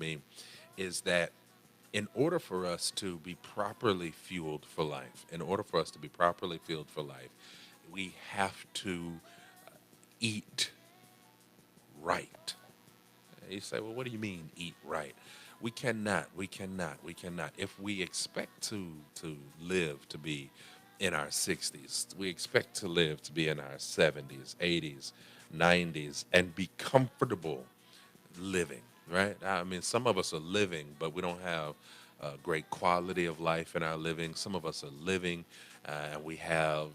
me is that in order for us to be properly fueled for life, in order for us to be properly fueled for life, we have to eat right. You say, well, what do you mean eat right? We cannot. If we expect to live to be in our 60s, we expect to live to be in our 70s, 80s, 90s, and be comfortable living, right? I mean, some of us are living, but we don't have a great quality of life in our living. Some of us are living, and we have,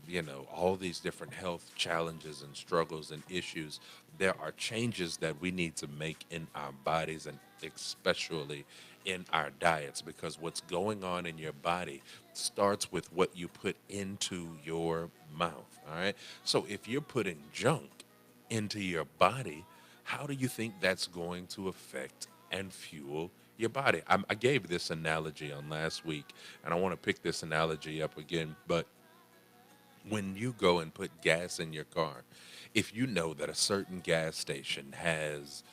all these different health challenges and struggles and issues. There are changes that we need to make in our bodies and especially in our diets because what's going on in your body starts with what you put into your mouth, all right? So if you're putting junk into your body, how do you think that's going to affect and fuel your body? I gave this analogy on last week, and I want to pick this analogy up again. But when you go and put gas in your car, if you know that a certain gas station has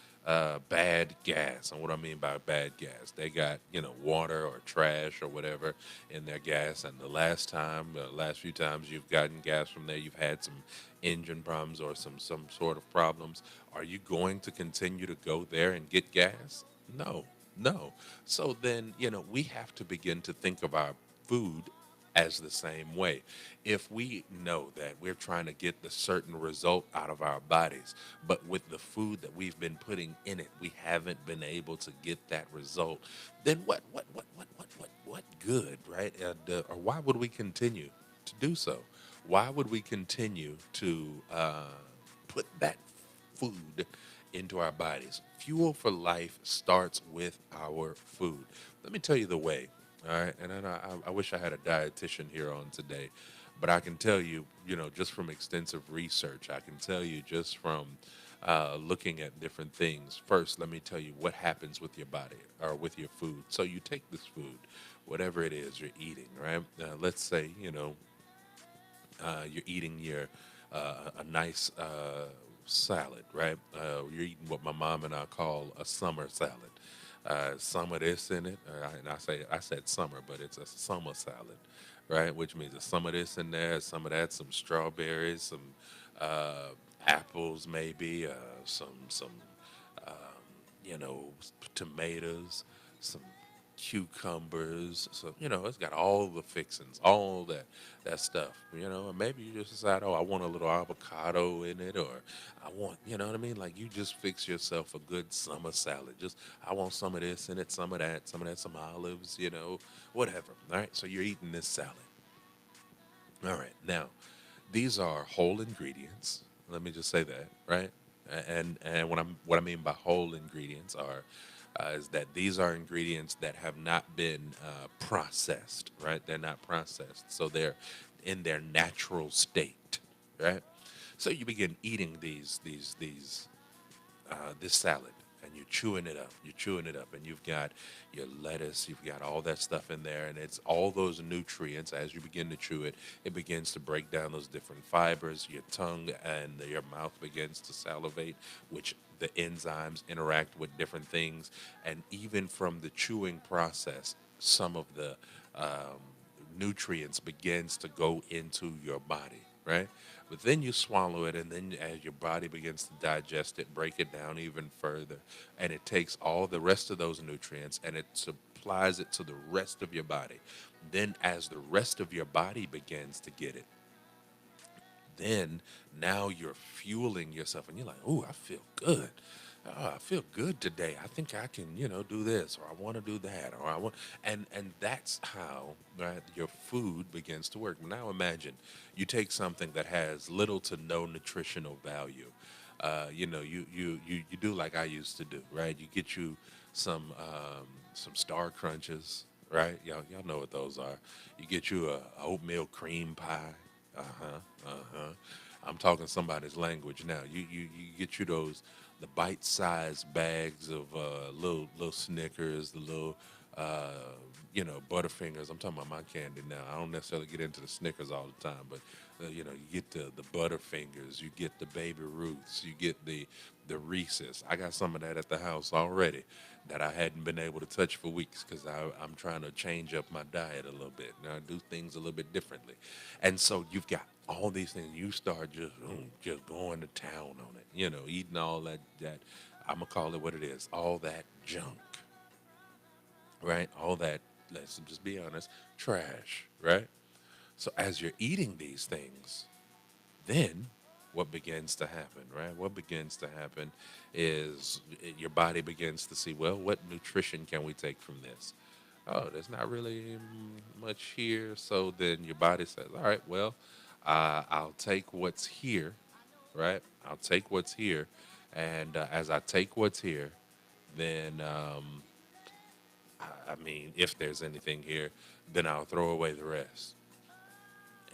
bad gas, and what I mean by bad gas, they got water or trash or whatever in their gas, and last few times you've gotten gas from there, you've had some engine problems or some sort of problems. Are you going to continue to go there and get gas? No, no. So then we have to begin to think of our food as the same way. If we know that we're trying to get the certain result out of our bodies, but with the food that we've been putting in it, we haven't been able to get that result, then what good, right? Or why would we continue to do so? Why would we continue to put that food into our bodies? Fuel for life starts with our food. Let me tell you the way. All right, and then I wish I had a dietitian here on today, but I can tell you, just from extensive research, I can tell you just from looking at different things. First, let me tell you what happens with your body or with your food. So you take this food, whatever it is you're eating, right? Let's say, you're eating your a nice salad, right? You're eating what my mom and I call a summer salad. Some of this in it, and I said summer, but it's a summer salad, right? Which means there's some of this in there, some of that, some strawberries, some apples, maybe, some um, tomatoes, some cucumbers. So it's got all the fixings, all that stuff. And maybe you just decide, oh, I want a little avocado in it, or I want, what I mean. Like you just fix yourself a good summer salad. Just I want some of this in it, some of that, some olives, whatever. All right. So you're eating this salad. All right. Now, these are whole ingredients. Let me just say that, right? And what I mean by whole ingredients are is that these are ingredients that have not been processed, right? They're not processed, so they're in their natural state, right? So you begin eating these this salad, and you're chewing it up. You're chewing it up, and you've got your lettuce, you've got all that stuff in there, and it's all those nutrients. As you begin to chew it, it begins to break down those different fibers. Your tongue and your mouth begins to salivate, which the enzymes interact with different things, and even from the chewing process, some of the nutrients begins to go into your body, right? But then you swallow it, and then as your body begins to digest it, break it down even further, and it takes all the rest of those nutrients and it supplies it to the rest of your body. Then, as the rest of your body begins to get it, then now you're fueling yourself and you're like, oh, I feel good. Oh, I feel good today. I think I can, do this, or I want to do that, or I want, and that's how, right, your food begins to work. Now imagine you take something that has little to no nutritional value. You do like I used to do, right? You get you some Star Crunches, right? Y'all know what those are. You get you a oatmeal cream pie. Uh-huh. Uh-huh. I'm talking somebody's language now. You get you the bite-sized bags of little Snickers, the little uh, Butterfingers. I'm talking about my candy now. I don't necessarily get into the Snickers all the time, but you get the Butterfingers, you get the Baby Ruths, you get the Reese's. I got some of that at the house already that I hadn't been able to touch for weeks because I'm trying to change up my diet a little bit. Now I do things a little bit differently, and so you've got all these things. You start just going to town on it. Eating all that. I'm gonna call it what it is. All that junk, right? All that, let's just be honest, trash, right? So as you're eating these things, then what begins to happen, right? What begins to happen is your body begins to see, well, what nutrition can we take from this? Oh, there's not really much here. So then your body says, all right, well, I'll take what's here, right? I'll take what's here. And as I take what's here, then I mean, if there's anything here, then I'll throw away the rest.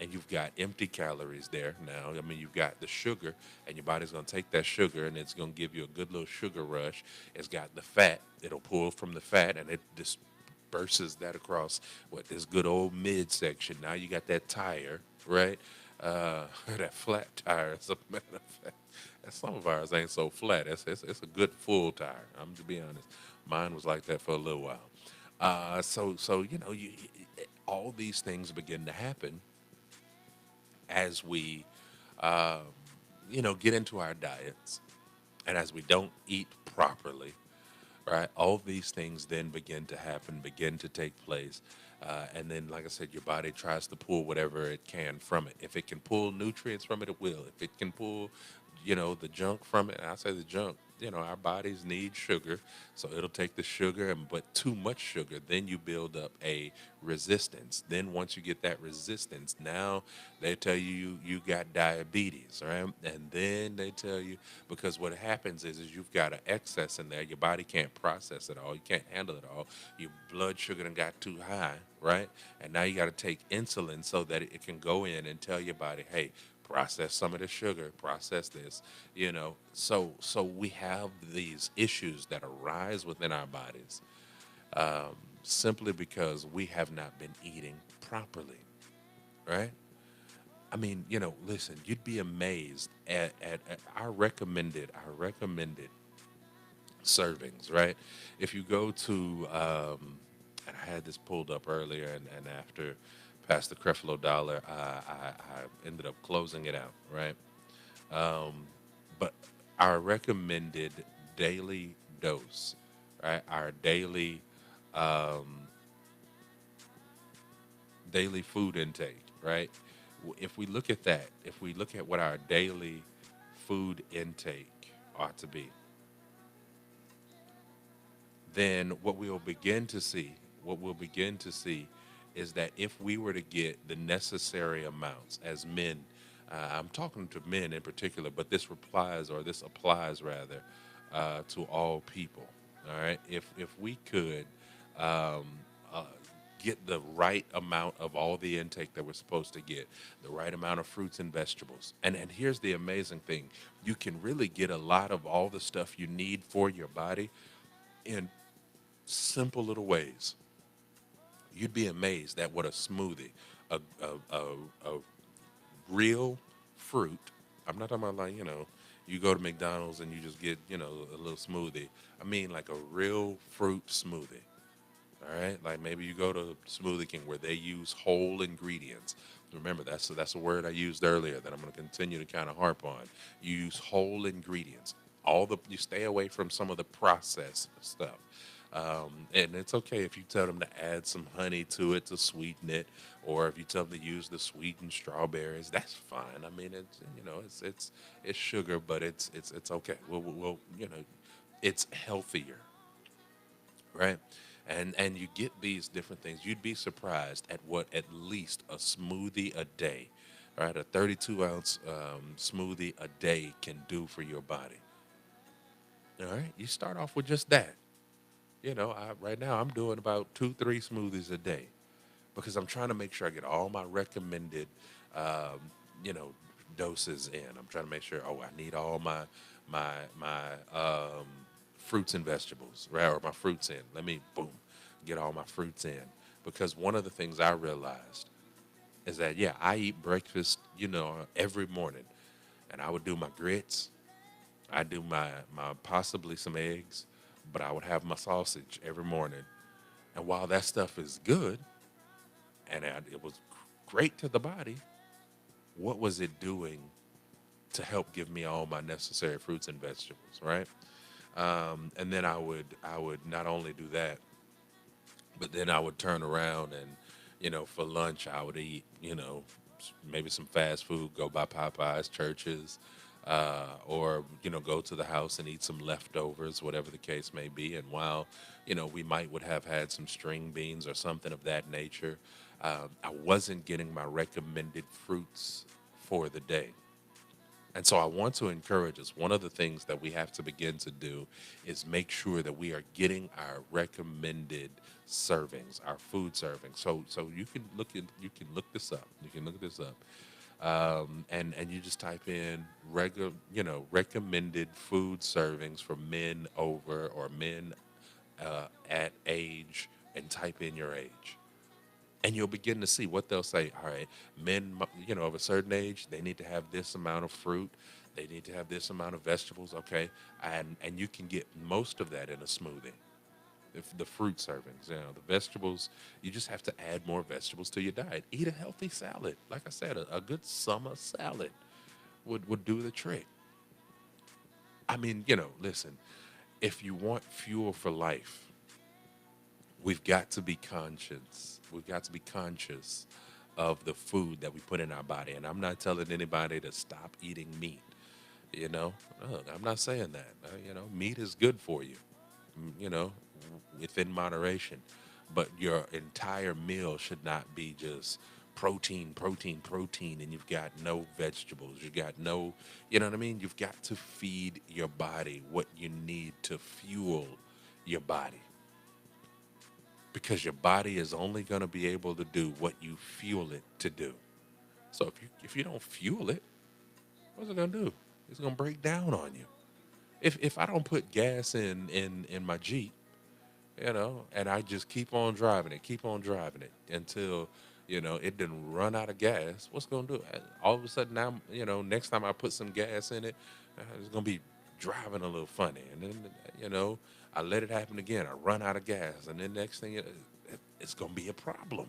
And you've got empty calories there now. I mean, you've got the sugar, and your body's going to take that sugar, and it's going to give you a good little sugar rush. It's got the fat. It'll pull from the fat, and it disperses that across what this good old midsection. Now you got that tire, right? That flat tire, as a matter of fact. And some of ours ain't so flat. It's a good full tire. I'm to be honest. Mine was like that for a little while. So all these things begin to happen as we, um, get into our diets, and as we don't eat properly, right? All these things then begin to happen, begin to take place. And then, like I said, your body tries to pull whatever it can from it. If it can pull nutrients from it, it will. If it can pull, the junk from it, and I say the junk, our bodies need sugar. So it'll take the sugar, but too much sugar, then you build up a resistance. Then once you get that resistance, now they tell you got diabetes, right? And then they tell you, because what happens is you've got an excess in there. Your body can't process it all. You can't handle it all. Your blood sugar done got too high, right? And now you got to take insulin so that it can go in and tell your body, hey, process some of the sugar, process this, So we have these issues that arise within our bodies, simply because we have not been eating properly, right? I mean, listen, you'd be amazed at our recommended servings, right? If you go to, and I had this pulled up earlier, and after Pastor Creflo Dollar, I ended up closing it out, right? But our recommended daily dose, right? Our um, daily food intake, right? If we look at that, if we look at what our daily food intake ought to be, then what we'll begin to see is that if we were to get the necessary amounts as men, I'm talking to men in particular, but this applies rather, to all people. All right, if we could, um, uh, get the right amount of all the intake that we're supposed to get, the right amount of fruits and vegetables. And here's the amazing thing: you can really get a lot of all the stuff you need for your body in simple little ways. You'd be amazed at what a smoothie, a real fruit. I'm not talking about, like, you go to McDonald's and you just get, a little smoothie. I mean, like a real fruit smoothie. All right, like maybe you go to Smoothie King where they use whole ingredients. Remember, that's a word I used earlier that I'm going to continue to kind of harp on. You use whole ingredients. You stay away from some of the processed stuff. And it's okay if you tell them to add some honey to it to sweeten it, or if you tell them to use the sweetened strawberries. That's fine. I mean, it's sugar, but it's okay. It's healthier, right? And you get these different things. You'd be surprised at what at least a smoothie a day, right? A 32-ounce smoothie a day can do for your body. All right, you start off with just that. Right now I'm doing about 2, 3 smoothies a day because I'm trying to make sure I get all my recommended, um, you know, doses in. I'm trying to make sure. Oh, I need all my fruits and vegetables, right? Or my fruits in. Let me boom, get all my fruits in. Because one of the things I realized is that, yeah, I eat breakfast, every morning. And I would do my grits, I do my possibly some eggs, but I would have my sausage every morning. And while that stuff is good and it was great to the body, what was it doing to help give me all my necessary fruits and vegetables, right? And then I would not only do that, but then I would turn around and, for lunch I would eat, maybe some fast food, go by Popeyes, churches, or go to the house and eat some leftovers, whatever the case may be. And while we might would have had some string beans or something of that nature, I wasn't getting my recommended fruits for the day. And so I want to encourage us. One of the things that we have to begin to do is make sure that we are getting our recommended servings, our food servings. So you can look this up. You can look this up. And you just type in recommended food servings for men over or men at age, and type in your age, and you'll begin to see what they'll say. All right, men, of a certain age, they need to have this amount of fruit, they need to have this amount of vegetables. Okay, and you can get most of that in a smoothie. If the fruit servings, the vegetables, you just have to add more vegetables to your diet. Eat a healthy salad. Like I said, a good summer salad would do the trick. I mean, listen, if you want fuel for life, we've got to be conscious. We've got to be conscious of the food that we put in our body. And I'm not telling anybody to stop eating meat. Look, I'm not saying that. Meat is good for you, you know, within moderation. But your entire meal should not be just protein, protein, protein, and you've got no vegetables. You got no, you know what I mean? You've got to feed your body what you need to fuel your body, because your body is only going to be able to do what you fuel it to do. So if you don't fuel it, what's it going to do? It's going to break down on you. If I don't put gas in my Jeep, and I just keep on driving it until, it didn't run out of gas, what's going to do? All of a sudden now, next time I put some gas in it, it's going to be driving a little funny. And then, I let it happen again. I run out of gas. And then next thing, it's going to be a problem.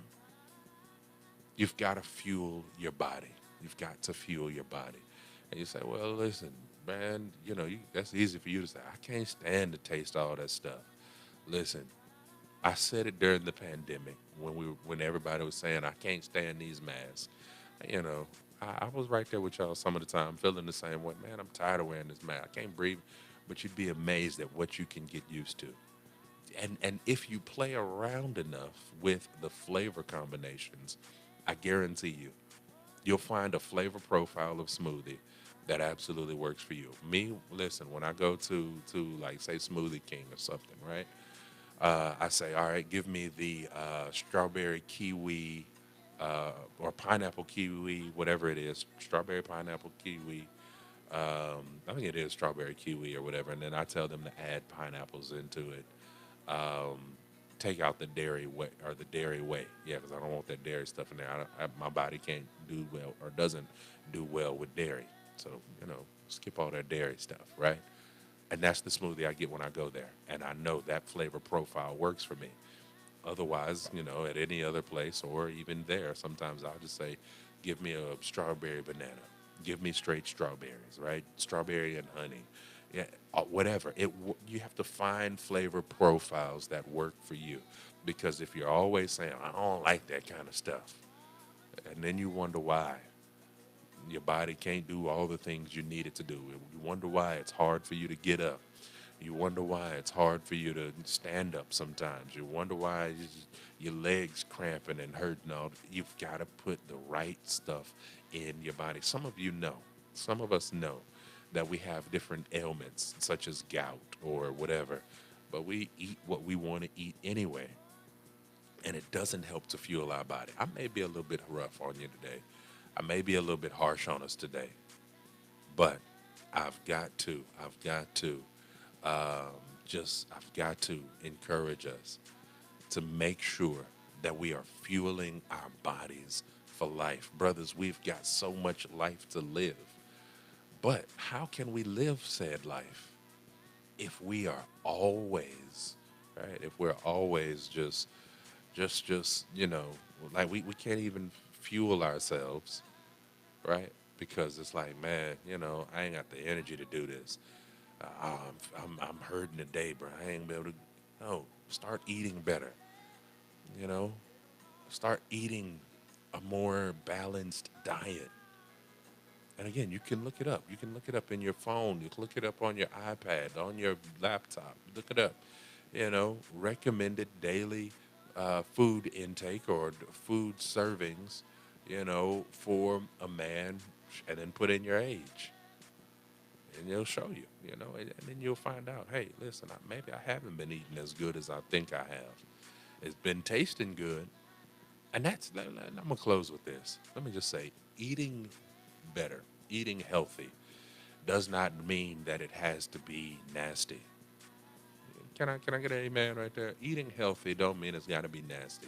You've got to fuel your body. You've got to fuel your body. And you say, well, listen, man, that's easy for you to say. I can't stand to taste all that stuff. Listen, I said it during the pandemic when everybody was saying I can't stand these masks. You know, I was right there with y'all some of the time, feeling the same way. Man, I'm tired of wearing this mask. I can't breathe. But you'd be amazed at what you can get used to. And if you play around enough with the flavor combinations, I guarantee you'll find a flavor profile of smoothie that absolutely works for you. Me, listen, when I go to like say Smoothie King or something, right? I say, all right, give me the strawberry kiwi or pineapple kiwi, whatever it is, strawberry pineapple kiwi. I think it is strawberry kiwi or whatever, and then I tell them to add pineapples into it. Um, Take out the dairy way or the dairy whey, yeah, because I don't want that dairy stuff in there. My body can't do well or doesn't do well with dairy, so skip all that dairy stuff, right? And that's the smoothie I get when I go there, and I know that flavor profile works for me. Otherwise, at any other place or even there, sometimes I'll just say, give me a strawberry banana. Give me straight strawberries, right? Strawberry and honey. Yeah, whatever. You have to find flavor profiles that work for you. Because if you're always saying, I don't like that kind of stuff, and then you wonder why your body can't do all the things you need it to do. You wonder why it's hard for you to get up. You wonder why it's hard for you to stand up sometimes. You wonder why your legs cramping and hurting. All you've got to put the right stuff in your body. Some of you know, some of us know that we have different ailments such as gout or whatever, but we eat what we want to eat anyway, and it doesn't help to fuel our body. I may be a little bit rough on you today. I may be a little bit harsh on us today, but I've got to I've got to encourage us. to make sure that we are fueling our bodies for life. Brothers, we've got so much life to live. But how can we live said life if we are always, right? If we're always just, like we can't even fuel ourselves, right? Because it's like, man, I ain't got the energy to do this. I'm hurting today, bro. I ain't be able to. No, start eating better. You know, start eating a more balanced diet. And again, you can look it up. You can look it up in your phone. You can look it up on your iPad, on your laptop. Look it up. Recommended daily food intake or food servings, for a man, and then put in your age. And it'll show you, and then you'll find out, hey, listen, maybe I haven't been eating as good as I think I have. It's been tasting good. And I'm going to close with this. Let me just say, eating better, eating healthy does not mean that it has to be nasty. Can I get an amen right there? Eating healthy don't mean it's got to be nasty.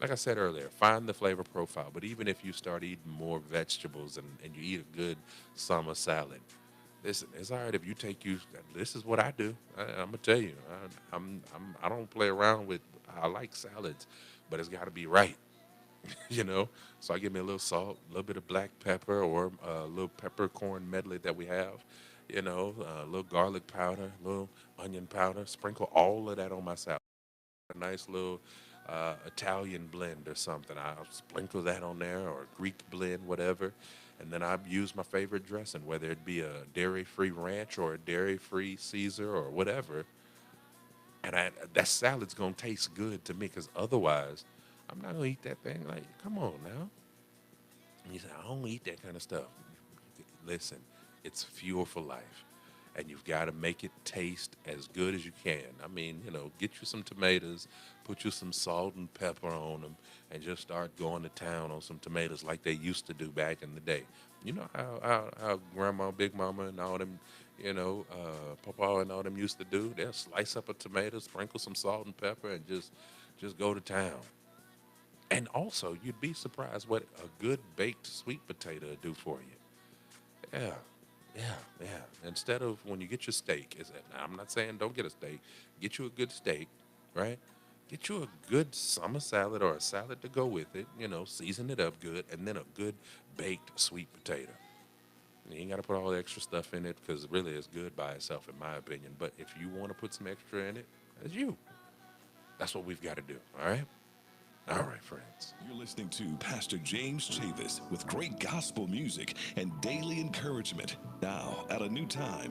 Like I said earlier, find the flavor profile. But even if you start eating more vegetables and you eat a good summer salad, listen, it's all right if you take you. This is what I do. I'm gonna tell you. I don't play around with. I like salads, but it's got to be right. you know. So I give me a little salt, a little bit of black pepper, or a little peppercorn medley that we have. A little garlic powder, a little onion powder. Sprinkle all of that on my salad. A nice little Italian blend or something. I'll sprinkle that on there, or Greek blend, whatever. And then I use my favorite dressing, whether it be a dairy-free ranch or a dairy-free Caesar or whatever. And that salad's gonna taste good to me, because otherwise, I'm not gonna eat that thing. Like, come on now. And you say, I don't eat that kind of stuff. Listen, it's fuel for life. And you've got to make it taste as good as you can. I mean, get you some tomatoes, put you some salt and pepper on them, and just start going to town on some tomatoes like they used to do back in the day. You know how Grandma, Big Mama, and all them, Papa and all them used to do? They'll slice up a tomato, sprinkle some salt and pepper, and just go to town. And also, you'd be surprised what a good baked sweet potato will do for you. Yeah, yeah, yeah. Instead of when you get your steak, now I'm not saying don't get a steak. Get you a good steak, right? Get you a good summer salad or a salad to go with it. Season it up good, and then a good baked sweet potato. You ain't got to put all the extra stuff in it, because really it's good by itself, in my opinion. But if you want to put some extra in it, that's you. That's what we've got to do. All right. All right, friends. You're listening to Pastor James Chavis with great gospel music and daily encouragement. Now, at a new time,